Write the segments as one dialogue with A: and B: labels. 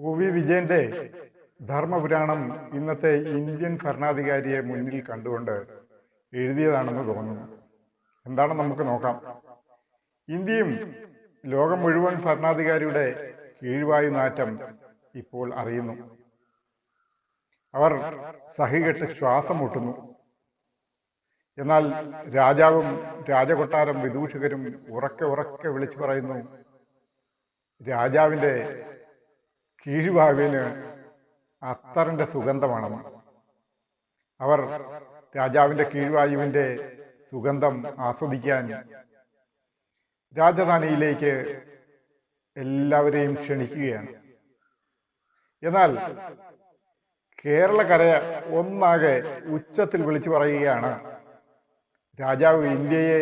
A: O. വിജയന്റെ ധർമ്മപുരാണം ഇന്നത്തെ Indian ഭരണാധികാരിയെ മുന്നിൽ കണ്ടുകൊണ്ട് എഴുതിയതാണെന്ന് തോന്നുന്നു. എന്താണെന്ന് നമുക്ക് നോക്കാം. ഇന്ത്യയും ലോകം മുഴുവൻ ഭരണാധികാരിയുടെ കീഴ്വായു നാറ്റം ഇപ്പോൾ അറിയുന്നു. അവർ സഹികെട്ട് ശ്വാസം മുട്ടുന്നു. എന്നാൽ രാജാവും രാജകൊട്ടാരം വിദൂഷകരും ഉറക്കെ ഉറക്കെ വിളിച്ചു പറയുന്നു, രാജാവിൻ്റെ കീഴ്വായുവിന് അത്തറിൻ്റെ സുഗന്ധമാണെന്ന്. അവർ രാജാവിൻ്റെ കീഴ്വായുവിൻ്റെ സുഗന്ധം ആസ്വദിക്കാൻ രാജധാനിയിലേക്ക് എല്ലാവരെയും ക്ഷണിക്കുകയാണ്. എന്നാൽ കേരളക്കര ഒന്നാകെ ഉച്ചത്തിൽ വിളിച്ചു പറയുകയാണ്, രാജാവ് ഇന്ത്യയെ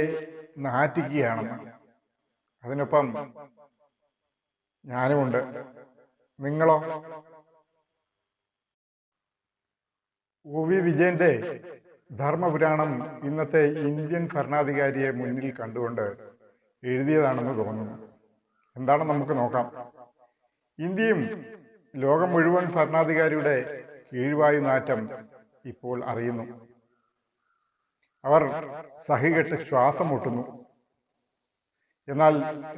A: നാറ്റിക്കുകയാണെന്ന്. അതിനൊപ്പം ഞാനുമുണ്ട്. നിങ്ങളോ? ഒ.വി. വിജയന്റെ ധർമ്മപുരാണം ഇന്നത്തെ ഇന്ത്യൻ ഭരണാധികാരിയെ മുന്നിൽ കണ്ടുകൊണ്ട് എഴുതിയതാണെന്ന് തോന്നുന്നു. എന്താണെന്ന് നമുക്ക് നോക്കാം. ഇന്ത്യയും ലോകം മുഴുവൻ ഭരണാധികാരിയുടെ കീഴ്വായു നാറ്റം ഇപ്പോൾ അറിയുന്നു. അവർ സഹികെട്ട് ശ്വാസം മുട്ടുന്നു. എന്നാൽ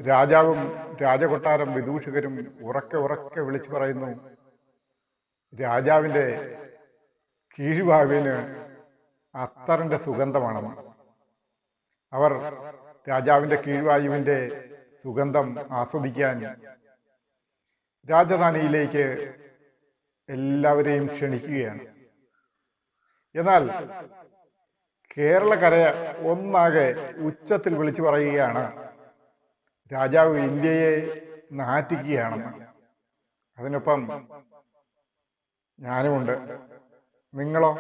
A: രാജാവും രാജകൊട്ടാരം വിദൂഷകരും ഉറക്കെ ഉറക്കെ വിളിച്ചു പറയുന്നു, രാജാവിൻ്റെ കീഴ്വായുവിന് അത്തറിൻ്റെ സുഗന്ധമാണെന്ന്. അവർ രാജാവിൻ്റെ കീഴ്വായുവിൻ്റെ സുഗന്ധം ആസ്വദിക്കാൻ രാജധാനിയിലേക്ക് എല്ലാവരെയും ക്ഷണിക്കുകയാണ്. എന്നാൽ കേരളക്കര ഒന്നാകെ ഉച്ചത്തിൽ വിളിച്ചു പറയുകയാണ്, രാജാവ് ഇന്ത്യയെ നാറ്റിക്കുകയാണെന്ന്. അതിനൊപ്പം ഞാനുമുണ്ട്. നിങ്ങളോ?